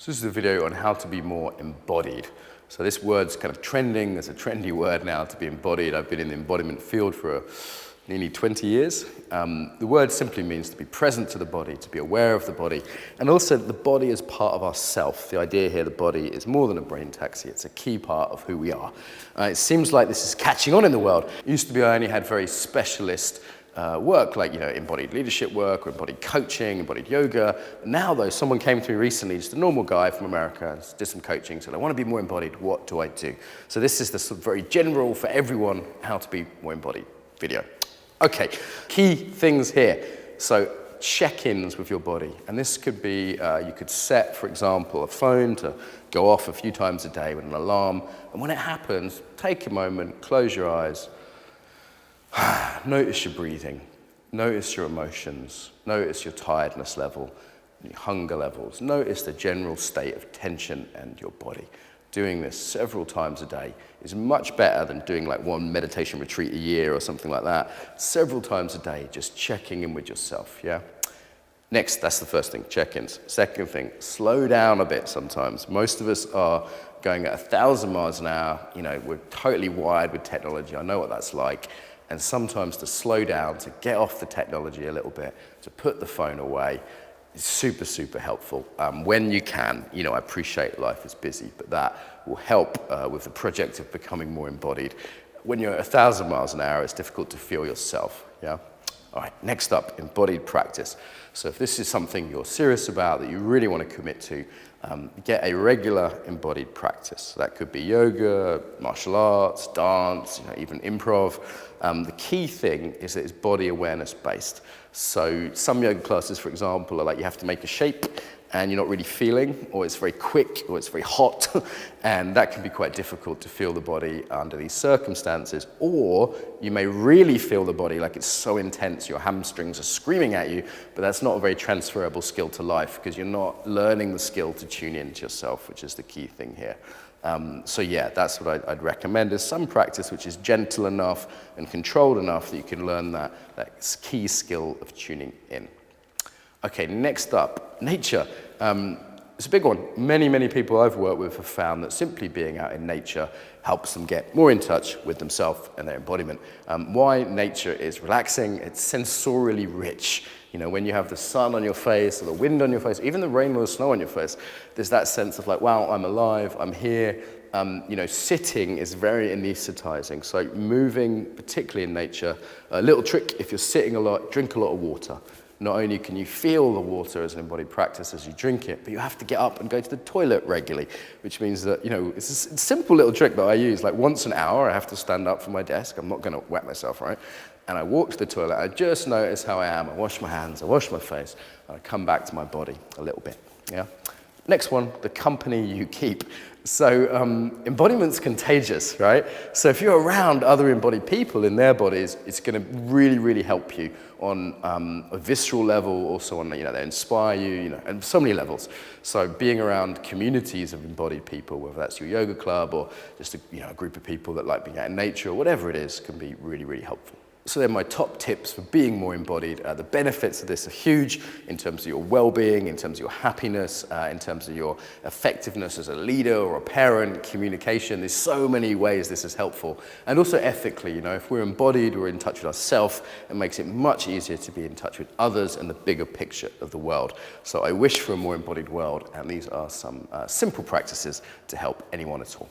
So this is a video on how to be more embodied. So this word's kind of trending. It's a trendy word now, to be embodied. I've been in the embodiment field for nearly 20 years. The word simply means to be present to the body, to be aware of the body, and also the body is part of our self. The idea here, the body is more than a brain taxi. It's a key part of who we are. It seems like this is catching on in the world. It used to be I only had very specialist work, like, embodied leadership work or embodied coaching, embodied yoga. Now, though, someone came to me recently, just a normal guy from America, did some coaching, said, I want to be more embodied, what do I do? So this is the sort of very general for everyone, how to be more embodied video. Okay, key things here. So check-ins with your body. And this could be, you could set, for example, a phone to go off a few times a day with an alarm. And when it happens, take a moment, close your eyes, notice your breathing, notice your emotions, notice your tiredness level, your hunger levels, notice the general state of tension and your body. Doing this several times a day is much better than doing like one meditation retreat a year or something like that. Several times a day, just checking in with yourself, yeah? Next, that's the first thing, check-ins. Second thing, slow down a bit sometimes. Most of us are going at 1,000 miles an hour. We're totally wired with technology. I know what that's like. And sometimes to slow down, to get off the technology a little bit, to put the phone away, is super, super helpful. When you can, I appreciate life is busy, but that will help with the project of becoming more embodied. When you're at 1,000 miles an hour, it's difficult to feel yourself, yeah? All right, next up, embodied practice. So if this is something you're serious about, that you really want to commit to, get a regular embodied practice. That could be yoga, martial arts, dance, even improv. The key thing is that it's body awareness based. So some yoga classes, for example, are like you have to make a shape and you're not really feeling, or it's very quick, or it's very hot, and that can be quite difficult to feel the body under these circumstances. Or you may really feel the body like it's so intense, your hamstrings are screaming at you, but that's not a very transferable skill to life because you're not learning the skill to tune into yourself, which is the key thing here. So yeah, that's what I'd recommend, is some practice which is gentle enough and controlled enough that you can learn that key skill of tuning in. Okay, next up, nature. It's a big one. Many, many people I've worked with have found that simply being out in nature helps them get more in touch with themselves and their embodiment. Why nature is relaxing, it's sensorially rich. When you have the sun on your face, or the wind on your face, even the rain or the snow on your face, there's that sense of like, wow, I'm alive, I'm here. Sitting is very anesthetizing. So moving, particularly in nature, a little trick, if you're sitting a lot, drink a lot of water. Not only can you feel the water as an embodied practice as you drink it, but you have to get up and go to the toilet regularly, which means that, it's a simple little trick that I use. Like once an hour, I have to stand up from my desk. I'm not going to wet myself, right? And I walk to the toilet. I just notice how I am. I wash my hands. I wash my face. And I come back to my body a little bit, yeah? Next one, the company you keep. So embodiment's contagious, right? So if you're around other embodied people in their bodies, it's going to really, really help you on a visceral level, also on, they inspire you, and so many levels. So being around communities of embodied people, whether that's your yoga club or just a group of people that like being out in nature or whatever it is, can be really, really helpful. So they're my top tips for being more embodied. The benefits of this are huge in terms of your well-being, in terms of your happiness, in terms of your effectiveness as a leader or a parent, communication. There's so many ways this is helpful. And also ethically, if we're embodied, we're in touch with ourselves, it makes it much easier to be in touch with others and the bigger picture of the world. So I wish for a more embodied world, and these are some simple practices to help anyone at all.